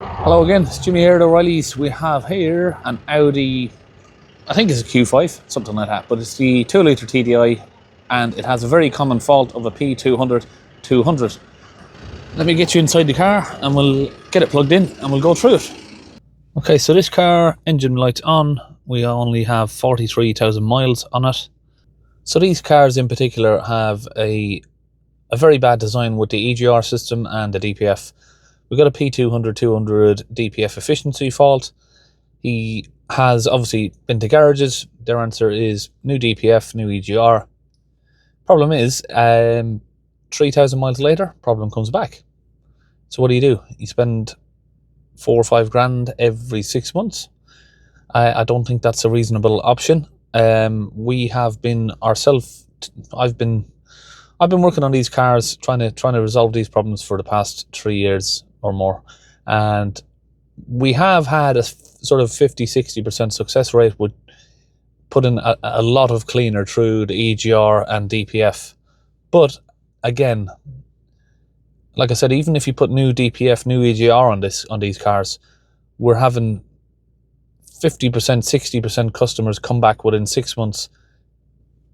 Hello again, it's Jimmy here at O'Reilly's. We have here an Audi, I think it's a Q5, something like that, but it's the 2 litre TDI and it has a very common fault of a P200200. Let me get you inside the car and we'll get it plugged in and we'll go through it. Okay, so this car, engine lights on, we only have 43,000 miles on it. So these cars in particular have a very bad design with the EGR system and the DPF. We've got a P200200 DPF efficiency fault. He has obviously been to garages. Their answer is new DPF, new EGR. Problem is, 3,000 miles later, problem comes back. So what do? You spend 4 or 5 grand every 6 months. I don't think that's a reasonable option. We have been ourselves. I've been working on these cars, trying to resolve these problems for the past 3 years or more, and we have had a sort of 50-60% success rate with putting a lot of cleaner through the EGR and DPF. But again, like I said, even if you put new DPF, new EGR on these cars, we're having 50%, 60% customers come back within 6 months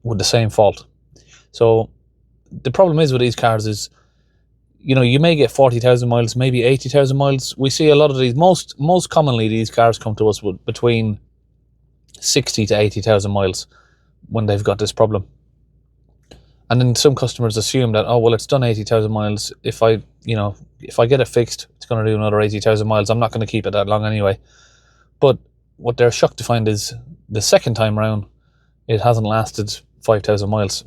with the same fault. So the problem is with these cars is, you know, you may get 40,000 miles, maybe 80,000 miles. We see a lot of these, most commonly these cars come to us with between 60 to 80,000 miles when they've got this problem. And then some customers assume that, oh, well, it's done 80,000 miles. If I get it fixed, it's going to do another 80,000 miles. I'm not going to keep it that long anyway. But what they're shocked to find is the second time round, it hasn't lasted 5,000 miles.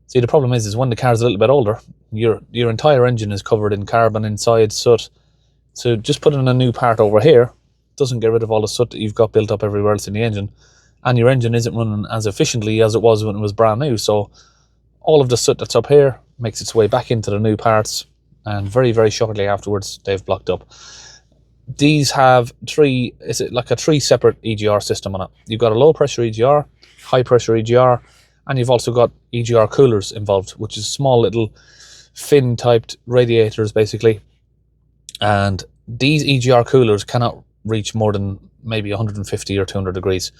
See, the problem is when the car's a little bit older, your entire engine is covered in carbon inside, soot. So just putting in a new part over here doesn't get rid of all the soot that you've got built up everywhere else in the engine. And your engine isn't running as efficiently as it was when it was brand new. So all of the soot that's up here makes its way back into the new parts, and very, very shortly afterwards, they've blocked up. These have three separate EGR system on it. You've got a low pressure EGR, high pressure EGR, and you've also got EGR coolers involved, which is small little fin typed radiators basically. And these EGR coolers cannot reach more than maybe 150 or 200 degrees.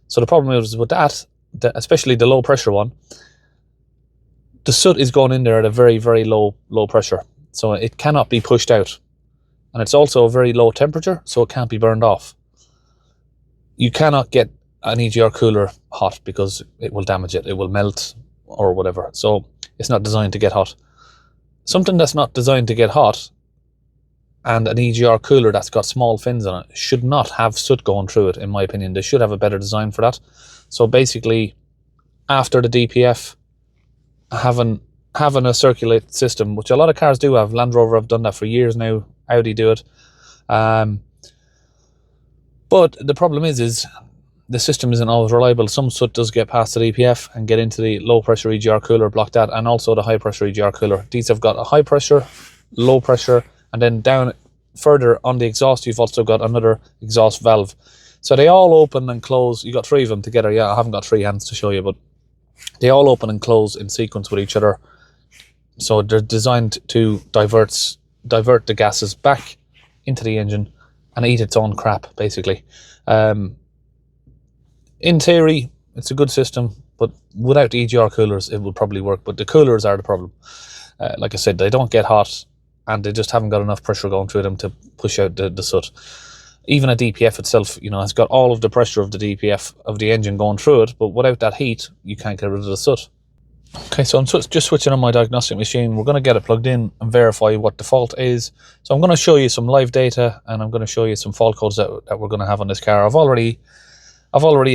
So the problem is with that, especially the low pressure one, the soot is going in there at a very, very low pressure. So it cannot be pushed out. And it's also a very low temperature, so it can't be burned off. You cannot get an EGR cooler hot because it will damage it. It will melt or whatever. So it's not designed to get hot. Something that's not designed to get hot, and an EGR cooler that's got small fins on it, should not have soot going through it, in my opinion. They should have a better design for that. So basically, after the DPF, having a circulate system, which a lot of cars do have. Land Rover have done that for years now. Audi do it. But the problem is the system isn't always reliable. Some soot does get past the DPF and get into the low pressure EGR cooler, block that, and also the high pressure EGR cooler. These have got a high pressure, low pressure, and then down further on the exhaust, you've also got another exhaust valve. So they all open and close. You got 3 of them together. Yeah, I haven't got 3 hands to show you, but they all open and close in sequence with each other. So they're designed to divert the gases back into the engine and eat its own crap, basically. In theory, it's a good system, but without the EGR coolers, it would probably work. But the coolers are the problem. Like I said, they don't get hot, and they just haven't got enough pressure going through them to push out the soot. Even a DPF itself, you know, has got all of the pressure of the DPF of the engine going through it, but without that heat, you can't get rid of the soot. Okay, so I'm just switching on my diagnostic machine. We're going to get it plugged in and verify what the fault is. So I'm going to show you some live data, and I'm going to show you some fault codes that we're going to have on this car. I've already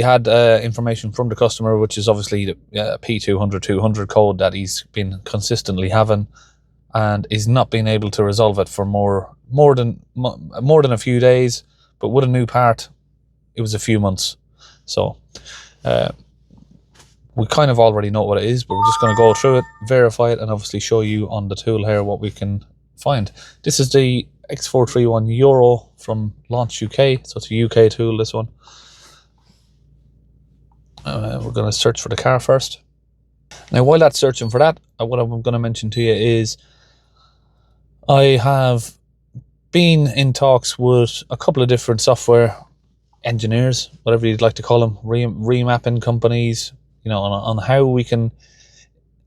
had information from the customer, which is obviously the P200200 code that he's been consistently having, and he's not been able to resolve it for more than a few days. But with a new part, it was a few months. So we kind of already know what it is, but we're just going to go through it, verify it, and obviously show you on the tool here what we can find. This is the X431 Euro from Launch UK, so it's a UK tool, this one. We're going to search for the car first. Now, while that's searching for that, what I'm going to mention to you is I have been in talks with a couple of different software engineers, whatever you'd like to call them, remapping companies, you know, on how we can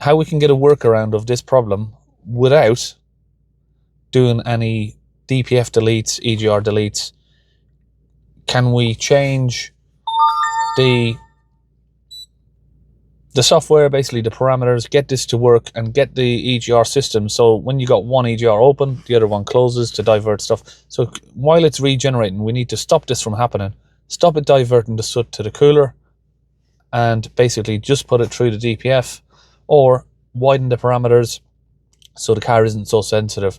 get a workaround of this problem without doing any DPF deletes, EGR deletes. Can we change the software, basically the parameters, get this to work and get the EGR system so when you got one EGR open, the other one closes to divert stuff. So while it's regenerating, we need to stop this from happening. Stop it diverting the soot to the cooler and basically just put it through the DPF, or widen the parameters so the car isn't so sensitive.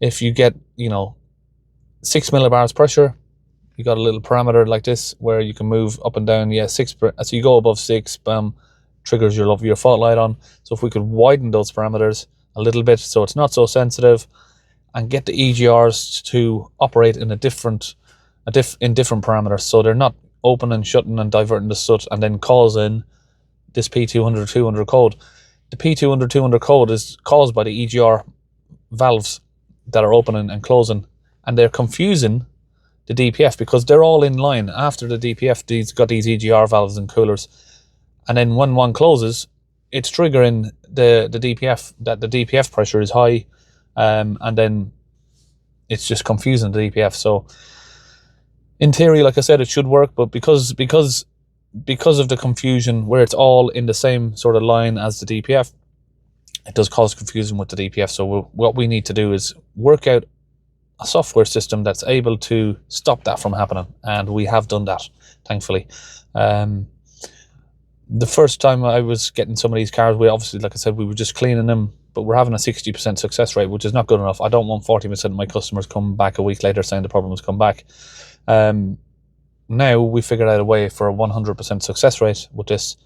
If you get, you know, 6 millibars pressure, you got a little parameter like this where you can move up and down. Yeah, 6. So you go above 6, triggers your fault light on. So if we could widen those parameters a little bit so it's not so sensitive, and get the EGRs to operate in different parameters, so they're not open and shutting and diverting the soot and then causing this P200200 code. The P200200 code is caused by the EGR valves that are opening and closing, and they're confusing the DPF because they're all in line. After the DPF, these got these EGR valves and coolers, and then when one closes, it's triggering the DPF, that the DPF pressure is high, and then it's just confusing the DPF. So in theory, like I said, it should work, but because of the confusion where it's all in the same sort of line as the DPF, it does cause confusion with the DPF. So what we need to do is work out a software system that's able to stop that from happening, and we have done that, thankfully. The first time I was getting some of these cars, we obviously, like I said, we were just cleaning them, but we're having a 60% success rate, which is not good enough. I don't want 40% of my customers come back a week later saying the problem has come back. Now we figured out a way for a 100% success rate with this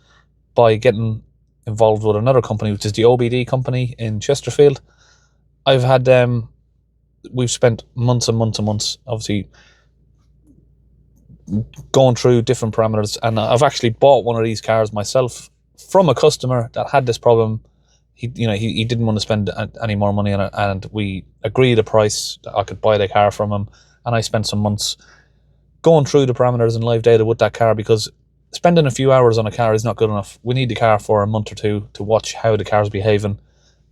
by getting involved with another company, which is the OBD company in Chesterfield. I've had them, we've spent months and months and months, obviously, going through different parameters, and I've actually bought one of these cars myself from a customer that had this problem. He didn't want to spend any more money on it, and we agreed a price that I could buy the car from him, and I spent some months going through the parameters and live data with that car, because spending a few hours on a car is not good enough. We need the car for a month or two to watch how the car's behaving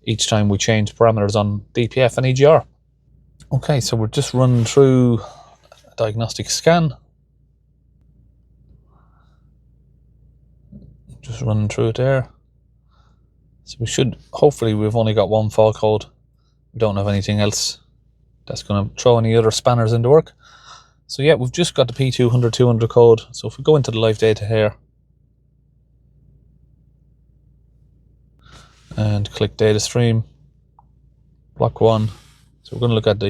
each time we change parameters on DPF and EGR. Okay, so we're just running through a diagnostic scan. Just running through it there. So we should, hopefully we've only got one fault code. We don't have anything else that's going to throw any other spanners into work. So yeah, we've just got the P200200 code. So if we go into the live data here and click data stream, block 1. So we're going to look at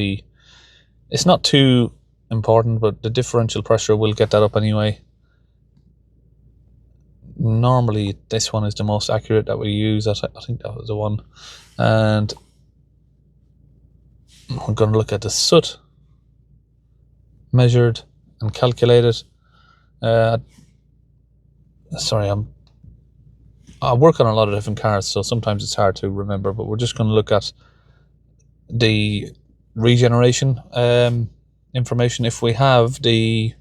it's not too important, but the differential pressure, we'll get that up anyway. Normally this one is the most accurate that we use. I think that was the one. And we're going to look at the soot measured and calculated. Sorry, I work on a lot of different cars, so sometimes it's hard to remember, but we're just going to look at the regeneration information. If we have we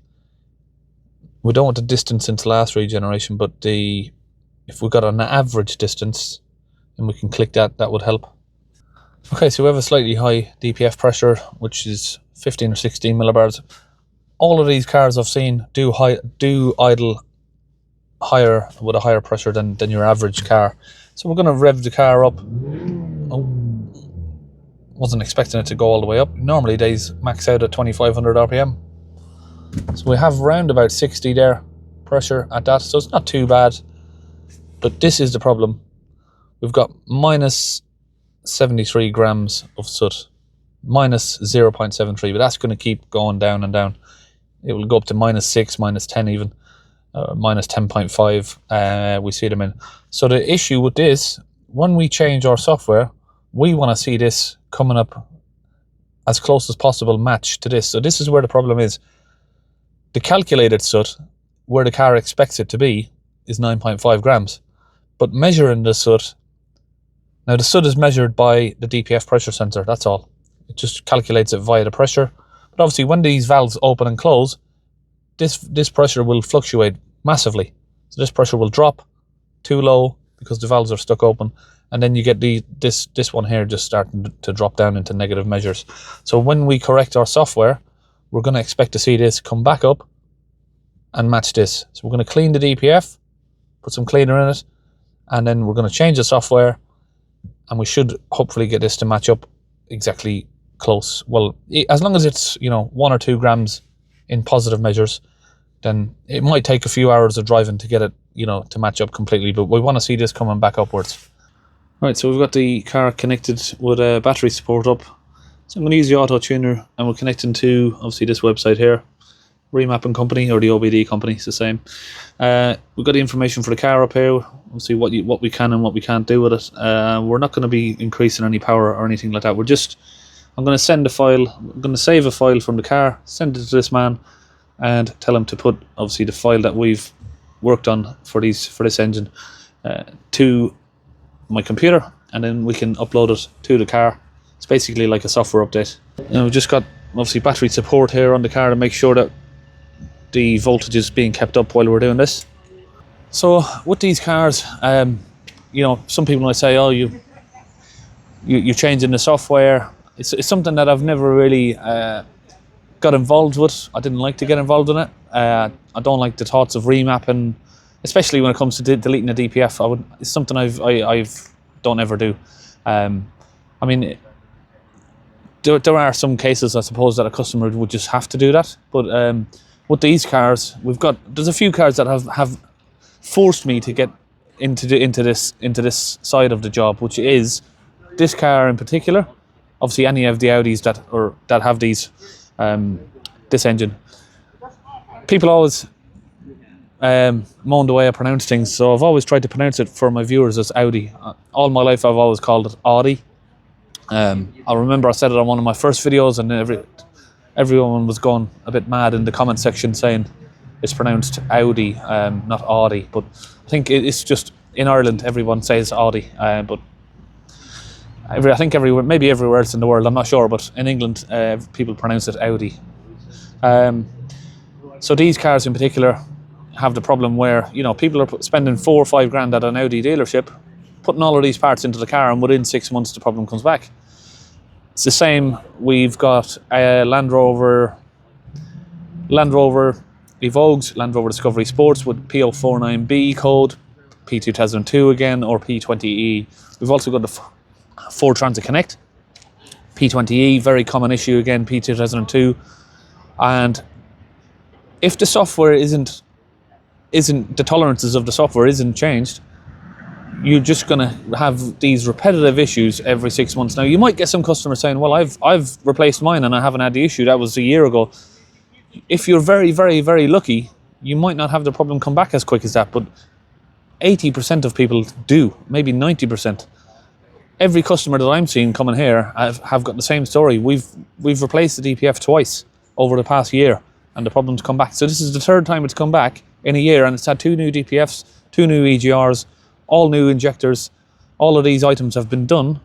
don't want the distance into last regeneration, but if we got an average distance, and we can click that would help. Okay, so we have a slightly high DPF pressure, which is 15 or 16 millibars. All of these cars I've seen do idle higher, with a higher pressure than your average car. So we're going to rev the car up. Oh, wasn't expecting it to go all the way up. Normally these max out at 2500 RPM. So we have round about 60 there pressure at that, so it's not too bad. But this is the problem. We've got minus 73 grams of soot, minus 0.73, but that's going to keep going down and down. It will go up to minus 6, minus 10 even, minus 10.5. We see them in. So the issue with this, when we change our software, we want to see this coming up as close as possible match to this. So this is where the problem is. The calculated soot, where the car expects it to be, is 9.5 grams. but measuring the soot. Now the soot is measured by the DPF pressure sensor, that's all. It just calculates it via the pressure. But obviously when these valves open and close, this pressure will fluctuate massively. So this pressure will drop too low because the valves are stuck open, and then you get this one here just starting to drop down into negative measures. So when we correct our software, we're going to expect to see this come back up and match this. So we're going to clean the DPF, put some cleaner in it, and then we're going to change the software, and we should hopefully get this to match up exactly close. Well, as long as it's 1 or 2 grams in positive measures, then it might take a few hours of driving to get it to match up completely, but we want to see this coming back upwards. Right, so we've got the car connected with a battery support up. So I'm going to use the auto tuner, and we're connecting to obviously this website here, Remapping Company, or the OBD company, it's the same. We've got the information for the car up here. We'll see what we can and what we can't do with it. We're not going to be increasing any power or anything like that. I'm going to send a file. I'm going to save a file from the car, send it to this man, and tell him to put obviously the file that we've worked on for this engine to my computer, and then we can upload it to the car. It's basically like a software update. We've just got obviously battery support here on the car to make sure that the voltage is being kept up while we're doing this. So with these cars, some people might say, oh, you're changing the software. It's something that I've never really got involved with. I didn't like to get involved in it. I don't like the thoughts of remapping, especially when it comes to deleting the DPF. It's something I've don't ever do. I mean, there are some cases, I suppose, that a customer would just have to do that. But with these cars, there's a few cars that have forced me to get into this side of the job, which is this car in particular. Obviously, any of the Audis that have this engine. People always moan the way I pronounce things, so I've always tried to pronounce it for my viewers as Audi. All my life I've always called it Audi. I remember I said it on one of my first videos, and everyone was going a bit mad in the comment section saying it's pronounced Audi, not Audi. But I think it's just in Ireland everyone says Audi, but I think maybe everywhere else in the world, I'm not sure, but in England people pronounce it Audi. So these cars in particular have the problem where people are spending 4 or 5 grand at an Audi dealership, putting all of these parts into the car, and within 6 months the problem comes back. It's the same. We've got a Land Rover Evoques, Land Rover Discovery Sports with P049B code, P2002 again, or P20E. We've also got the Ford Transit Connect, P20E, very common issue again, P2002. And if the software isn't the tolerances of the software isn't changed, you're just going to have these repetitive issues every 6 months. Now, you might get some customers saying, well, I've replaced mine and I haven't had the issue. That was a year ago. If you're very, very, very lucky, you might not have the problem come back as quick as that, but 80% of people do, maybe 90%. Every customer that I'm seeing coming here have got the same story. We've replaced the DPF twice over the past year, and the problem's come back. So this is the 3rd time it's come back in a year, and it's had 2 new DPFs, 2 new EGRs, all new injectors. All of these items have been done,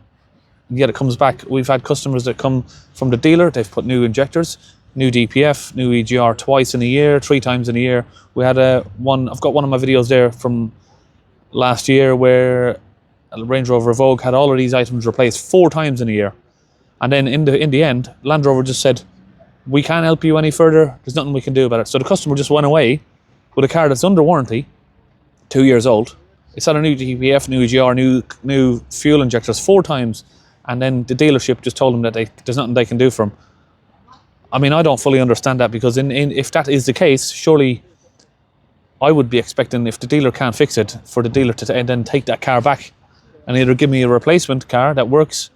and yet it comes back. We've had customers that come from the dealer, they've put new injectors, new DPF, new EGR twice in a year, 3 times in a year. We had I've got one of my videos there from last year where a Range Rover Evoque had all of these items replaced 4 times in a year. And then in the end, Land Rover just said, we can't help you any further, there's nothing we can do about it. So the customer just went away with a car that's under warranty, 2 years old. It's had a new DPF, new EGR, new fuel injectors 4 times, and then the dealership just told them that there's nothing they can do for them. I mean, I don't fully understand that, because if that is the case, surely I would be expecting, if the dealer can't fix it, for the dealer to then take that car back and either give me a replacement car that works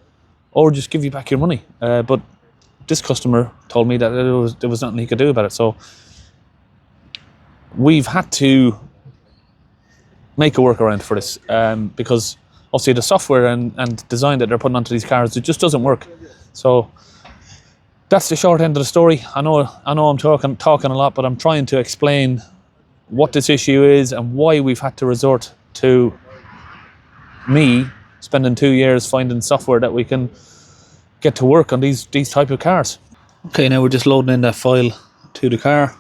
or just give you back your money. But this customer told me that there was nothing he could do about it. So we've had to make a workaround for this, because obviously the software and design that they're putting onto these cars, it just doesn't work. So that's the short end of the story. I know I'm talking a lot, but I'm trying to explain what this issue is and why we've had to resort to me spending 2 years finding software that we can get to work on these type of cars. Okay, now we're just loading in that file to the car.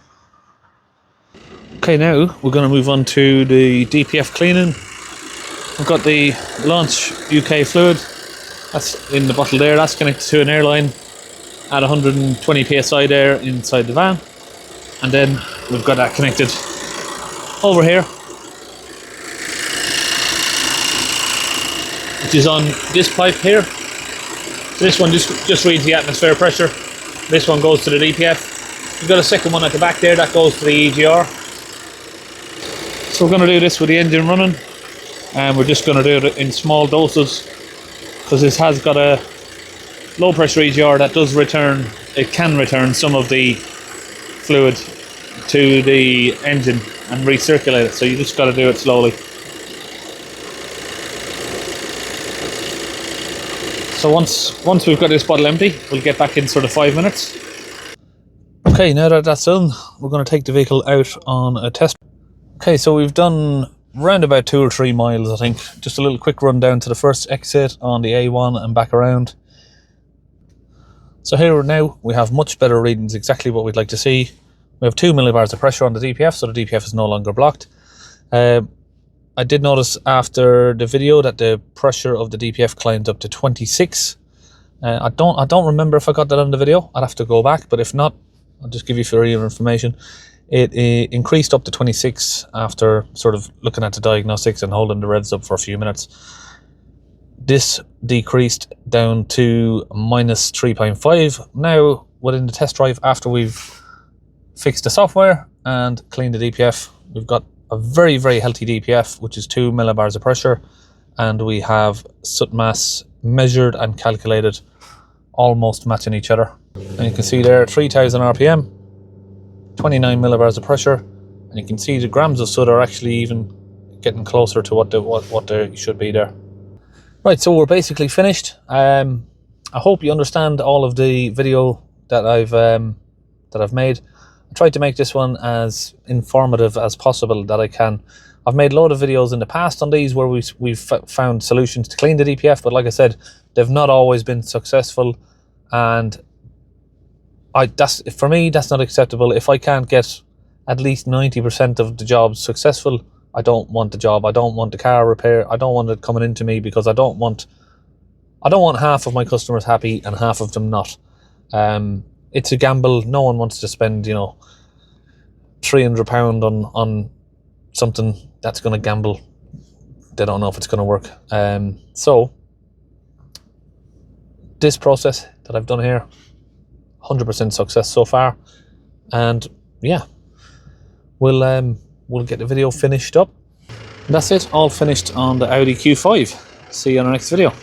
Okay, now we're going to move on to the DPF cleaning. We've got the launch UK fluid. That's in the bottle there. That's connected to an airline at 120 psi there inside the van. And then we've got that connected over here, which is on this pipe here. So this one just reads the atmospheric pressure. This one goes to the DPF. We've got a second one at the back there that goes to the EGR. So we're going to do this with the engine running, and we're just going to do it in small doses because this has got a low pressure EGR that does return, it can return some of the fluid to the engine and recirculate it, so you just got to do it slowly. So once we've got this bottle empty, we'll get back in sort of 5 minutes. Okay, now that that's done, we're going to take the vehicle out on a test. Okay, so we've done round about 2 or 3 miles, I think. Just a little quick run down to the first exit on the A1 and back around. So here now we have much better readings, exactly what we'd like to see. We have 2 millibars of pressure on the DPF, so the DPF is no longer blocked. I did notice after the video that the pressure of the DPF climbed up to 26. I don't remember if I got that on the video. I'd have to go back, but if not, I'll just give you for your information. It increased up to 26 after sort of looking at the diagnostics and holding the revs up for a few minutes. This decreased down to minus 3.5. Now, within the test drive, after we've fixed the software and cleaned the DPF, we've got a very, very healthy DPF, which is 2 millibars of pressure, and we have soot mass measured and calculated almost matching each other. And you can see there 3000 RPM, 29 millibars of pressure, and you can see the grams of soot are actually even getting closer to what they should be there. Right, so we're basically finished. I hope you understand all of the video that I've made. I tried to make this one as informative as possible that I can. I've made a load of videos in the past on these where we've found solutions to clean the DPF, but like I said, they've not always been successful, and for me, that's not acceptable. If I can't get at least 90% of the jobs successful, I don't want the job. I don't want the car repair. I don't want it coming into me because I don't want half of my customers happy and half of them not. It's a gamble. No one wants to spend, £300 on something that's going to gamble. They don't know if it's going to work. So this process that I've done here, 100% success so far, and yeah, we'll get the video finished up. And that's it, all finished on the Audi Q5. See you on our next video.